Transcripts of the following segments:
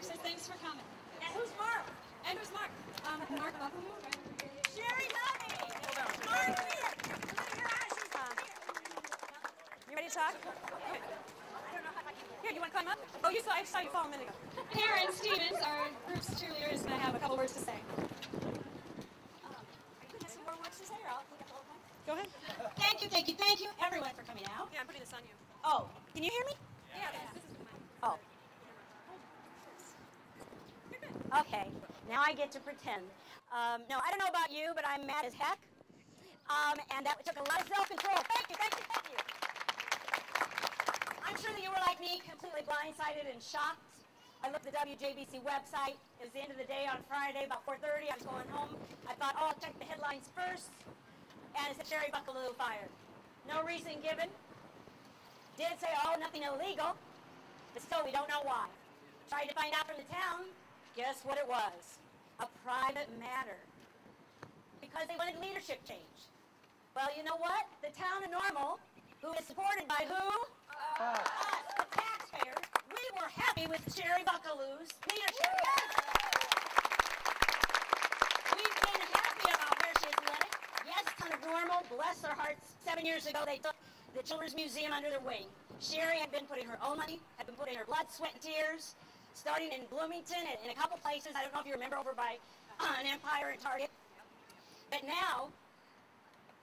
Mark says thanks for coming. And who's Mark? And who's Mark? Mark Buckley. Sherry Lovey. Mark here. You ready to talk? Okay. Here, you want to climb up? Oh, I saw you fall a minute ago. Karen Stevens, our group's cheerleader, is going to have a couple words to say. Some more words to say, or I'll pick up the whole time? Go ahead. Thank you, everyone, for coming out. Yeah, I'm putting this on you. Oh, can you hear me? Yeah, this is mine. Oh. Okay, now I get to pretend. No, I don't know about you, but I'm mad as heck. And that took a lot of self-control. Thank you. I'm sure that you were like me, completely blindsided and shocked. I looked at the WJBC website. It was the end of the day on Friday, about 4:30. I was going home. I thought, I'll check the headlines first. And it said Sherry Buckaloo fired. No reason given. Did say, nothing illegal. But still, we don't know why. Tried to find out from the town. Guess what it was? A private matter. Because they wanted leadership change. Well, you know what? The town of Normal, who is supported by who? Us, the taxpayers. We were happy with Sherry Buckaloo's leadership. Yes. We've been happy about where she's led it. Yes, town of Normal, bless their hearts. 7 years ago, they took the Children's Museum under their wing. Sherry had been putting her own money, had been putting her blood, sweat, and tears, starting in Bloomington and in a couple places. I don't know if you remember, over by an Empire and Target. But now,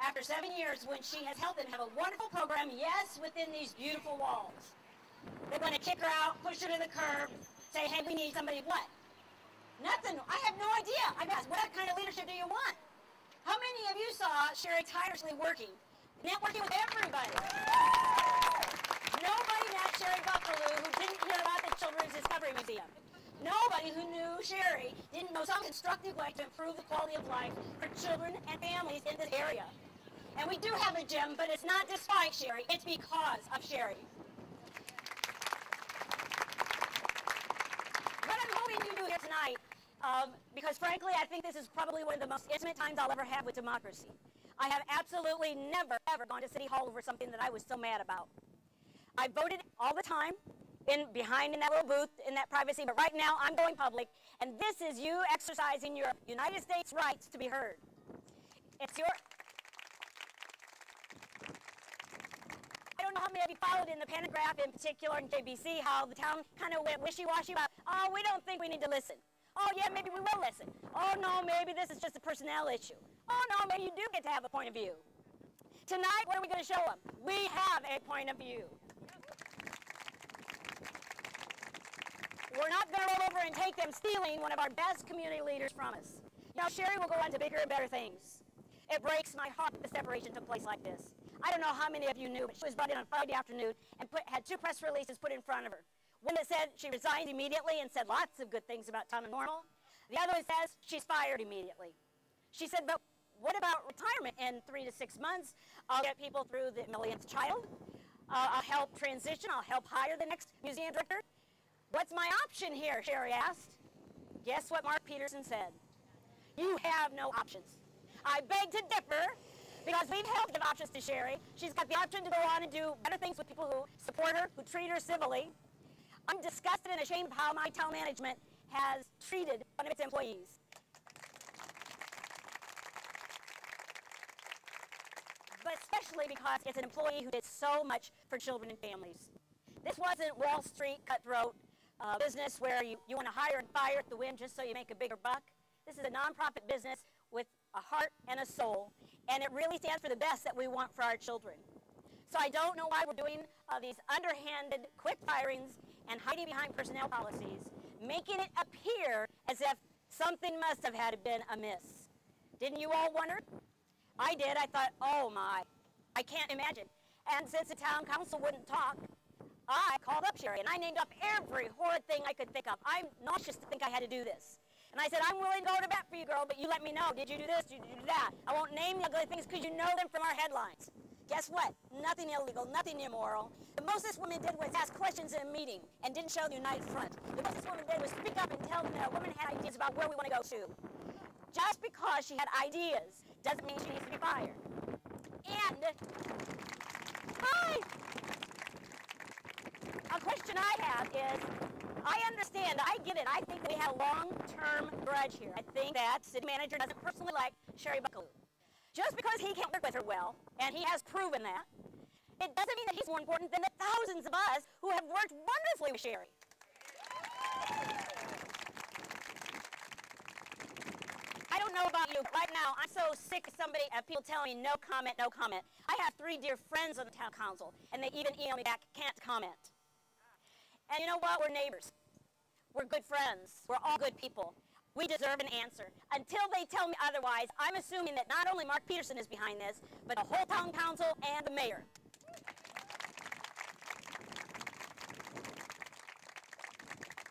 after 7 years, when she has helped them have a wonderful program, yes, within these beautiful walls, they're going to kick her out, push her to the curb, say, hey, we need somebody what? Nothing. I have no idea. I asked, what kind of leadership do you want? How many of you saw Sherry tirelessly working, networking with everybody? Nobody met Sherry Buckaloo who didn't hear about the Children's Discovery Museum. Nobody who knew Sherry didn't know some constructive way to improve the quality of life for children and families in this area. And we do have a gym, but it's not despite Sherry, it's because of Sherry. What I'm hoping you do here tonight, because frankly, I think this is probably one of the most intimate times I'll ever have with democracy. I have absolutely never, ever gone to City Hall over something that I was so mad about. I voted all the time, behind in that little booth, in that privacy, but right now I'm going public, and this is you exercising your United States rights to be heard. It's your... I don't know how many of you followed in the Pentagraph in particular, in JBC, how the town kind of went wishy-washy about, oh, we don't think we need to listen. Oh, yeah, maybe we will listen. Oh, no, maybe this is just a personnel issue. Oh, no, maybe you do get to have a point of view. Tonight, what are we going to show them? We have a point of view. We're not going to roll over and take them stealing one of our best community leaders from us. Now, Sherry will go on to bigger and better things. It breaks my heart that the separation took place like this. I don't know how many of you knew, but she was brought in on Friday afternoon and had 2 press releases put in front of her. One that said she resigned immediately and said lots of good things about town of Normal. The other one says she's fired immediately. She said, but what about retirement in 3 to 6 months? I'll get people through the millionth child. I'll help transition. I'll help hire the next museum director. What's my option here, Sherry asked. Guess what Mark Peterson said? You have no options. I beg to differ, because we've helped give options to Sherry. She's got the option to go on and do better things with people who support her, who treat her civilly. I'm disgusted and ashamed of how my town management has treated one of its employees. But especially because it's an employee who did so much for children and families. This wasn't Wall Street cutthroat business where you want to hire and fire at the whim just so you make a bigger buck. This is a nonprofit business with a heart and a soul, and it really stands for the best that we want for our children. So I don't know why we're doing these underhanded quick firings and hiding behind personnel policies, making it appear as if something must have had been amiss. Didn't you all wonder? I did. I thought, oh my, I can't imagine. And since the town council wouldn't talk, I called up Sherry, and I named up every horrid thing I could think of. I'm nauseous to think I had to do this. And I said, I'm willing to go to bat for you, girl, but you let me know. Did you do this? Did you do that? I won't name the ugly things because you know them from our headlines. Guess what? Nothing illegal, nothing immoral. The most this woman did was ask questions in a meeting and didn't show the united front. The most this woman did was speak up and tell them that a woman had ideas about where we want to go to. Just because she had ideas doesn't mean she needs to be fired. And, hi! A question I have is, I understand, I get it. I think we have a long-term grudge here. I think that city manager doesn't personally like Sherry Buckaloo. Just because he can't work with her well, and he has proven that, it doesn't mean that he's more important than the thousands of us who have worked wonderfully with Sherry. I don't know about you, but right now I'm so sick of people telling me no comment, no comment. I have 3 dear friends on the town council, and they even email me back, can't comment. And you know what? We're neighbors. We're good friends. We're all good people. We deserve an answer. Until they tell me otherwise, I'm assuming that not only Mark Peterson is behind this, but the whole town council and the mayor.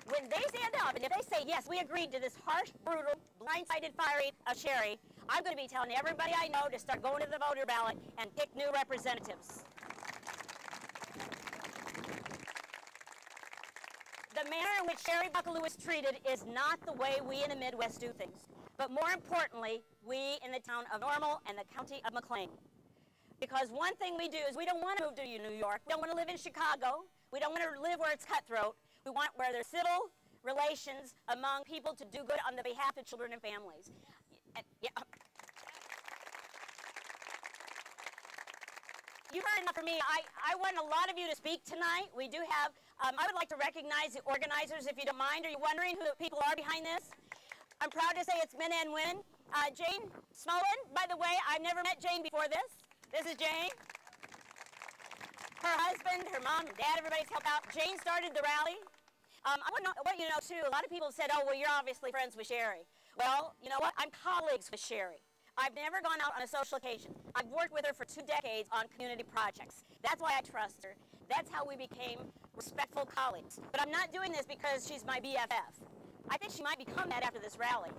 When they stand up and if they say, yes, we agreed to this harsh, brutal, blindsided firing of Sherry, I'm going to be telling everybody I know to start going to the voter ballot and pick new representatives. The manner in which Sherry Buckaloo is treated is not the way we in the Midwest do things. But more importantly, we in the town of Normal and the county of McLean. Because one thing we do is we don't want to move to New York. We don't want to live in Chicago. We don't want to live where it's cutthroat. We want where there's civil relations among people to do good on the behalf of children and families. Yeah. You've heard enough from me. I want a lot of you to speak tonight. We do have, I would like to recognize the organizers, if you don't mind. Are you wondering who the people are behind this? I'm proud to say it's men and women. Jane Smolin, by the way, I've never met Jane before this. This is Jane. Her husband, her mom, her dad, everybody's helped out. Jane started the rally. I want you to know, too, a lot of people have said, oh, well, you're obviously friends with Sherry. Well, you know what? I'm colleagues with Sherry. I've never gone out on a social occasion. I've worked with her for 2 decades on community projects. That's why I trust her. That's how we became respectful colleagues. But I'm not doing this because she's my BFF. I think she might become that after this rally.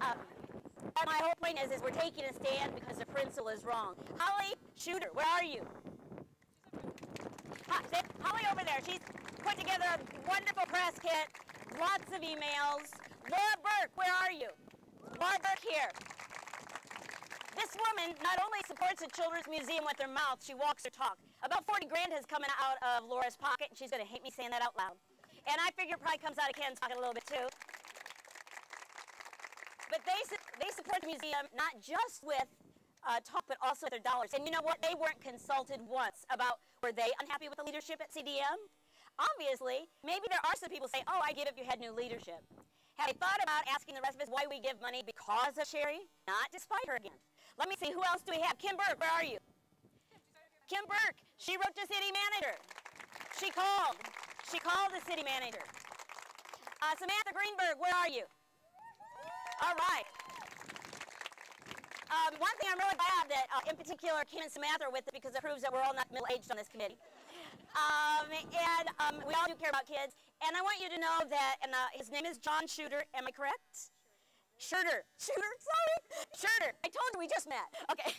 And my whole point is we're taking a stand because the principal is wrong. Holly Shooter, where are you? Holly over there. She's put together a wonderful press kit, lots of emails. Laura Burke, where are you? Laura Burke here. This woman not only supports the Children's Museum with her mouth, she walks her talk. About 40 grand has come out of Laura's pocket, and she's going to hate me saying that out loud. And I figure it probably comes out of Ken's pocket a little bit, too. But they support the museum not just with talk, but also with their dollars. And you know what? They weren't consulted once about were they unhappy with the leadership at CDM? Obviously, maybe there are some people saying, oh, I give if you had new leadership. Have they thought about asking the rest of us why we give money because of Sherry? Not despite her again. Let me see, who else do we have? Kim Burke, where are you? Kim Burke, she wrote to city manager. She called the city manager. Samantha Greenberg, where are you? All right. One thing I'm really glad that, in particular, Kim and Samantha are with it because it proves that we're all not middle-aged on this committee. We all do care about kids. And I want you to know that his name is John Shooter. Am I correct? Shooter, sorry. Shooter. I told you we just met. Okay.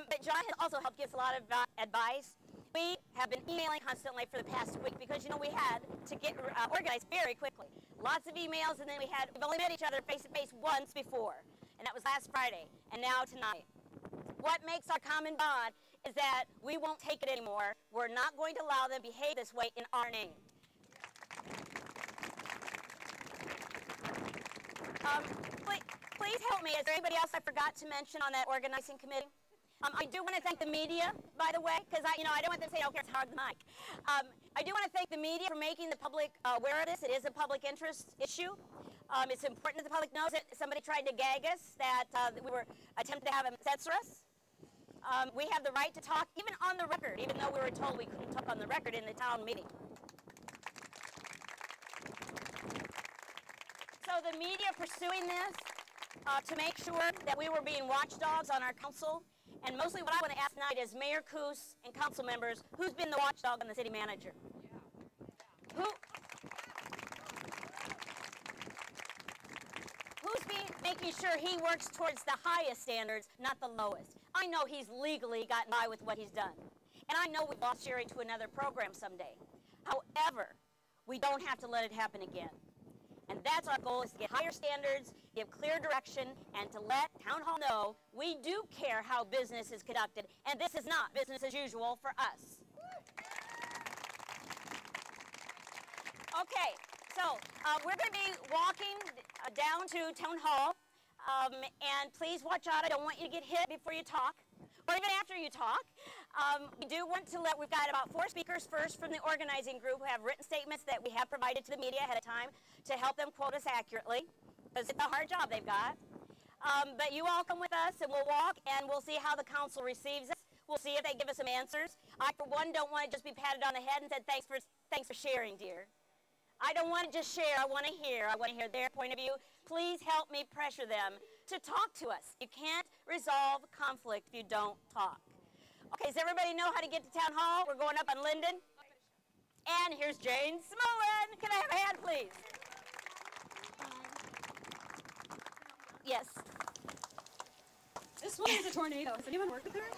But John has also helped give us a lot of advice. We have been emailing constantly for the past week because, you know, we had to get organized very quickly. Lots of emails, and then we've only met each other face-to-face once before, and that was last Friday, and now tonight. What makes our common bond is that we won't take it anymore. We're not going to allow them to behave this way in our name. Please help me. Is there anybody else I forgot to mention on that organizing committee? I do want to thank the media, by the way, because I don't want them to say, okay, it's hard the mic. I do want to thank the media for making the public aware of this. It is a public interest issue. It's important that the public knows that somebody tried to gag us, that we were attempting to have them censor us. We have the right to talk, even on the record, even though we were told we couldn't talk on the record in the town meeting. So the media pursuing this to make sure that we were being watchdogs on our council. And mostly what I want to ask tonight is Mayor Coos and council members, who's been the watchdog on the city manager? Who's been making sure he works towards the highest standards, not the lowest? I know he's legally gotten by with what he's done. And I know we've lost Sherry to another program someday. However, we don't have to let it happen again. And that's our goal, is to get higher standards, give clear direction, and to let Town Hall know we do care how business is conducted, and this is not business as usual for us. Okay, so we're going to be walking down to Town Hall, and please watch out. I don't want you to get hit before you talk, or even after you talk. We do want to we've got about 4 speakers first from the organizing group who have written statements that we have provided to the media ahead of time to help them quote us accurately, because it's a hard job they've got. But you all come with us, and we'll walk, and we'll see how the council receives us. We'll see if they give us some answers. I, for one, don't want to just be patted on the head and said, thanks for sharing, dear. I don't want to just share. I want to hear. I want to hear their point of view. Please help me pressure them to talk to us. You can't resolve conflict if you don't talk. Okay, does everybody know how to get to Town Hall? We're going up on Linden. And here's Jane Smolin. Can I have a hand, please? Yes. This one is a tornado. Has anyone worked with her?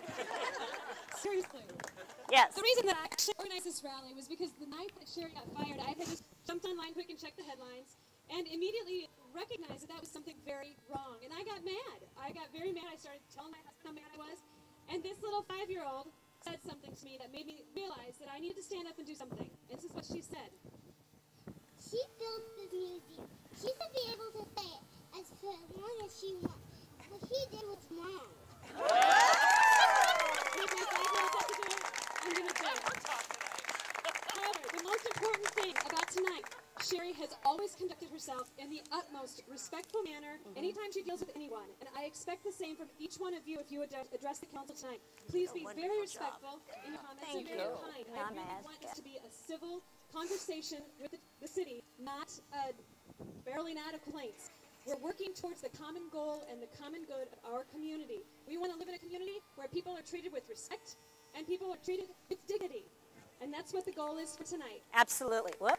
Seriously. Yes. The reason that I actually organized this rally was because the night that Sherry got fired, I had just jumped online quick and checked the headlines and immediately recognized that that was something very wrong. And I got mad. I got very mad. I started telling my husband how mad I was. And this little 5-year-old said something to me that made me realize that I needed to stand up and do something. And this is what she said. She built this museum. She should be able to say it as for as long as she wants. What she did was wrong. Here's my 5-year-old said to do it. I'm going to do it. However, the most important thing about tonight, Sherry has always conducted herself in the utmost respectful manner anytime she deals with anyone. And I expect the same from each one of you if you address the council tonight. Please be very respectful in your comments and very kind. I really want this to be a civil conversation with the city, not barreling out of complaints. We're working towards the common goal and the common good of our community. We want to live in a community where people are treated with respect and people are treated with dignity. And that's what the goal is for tonight. Absolutely. Whoop.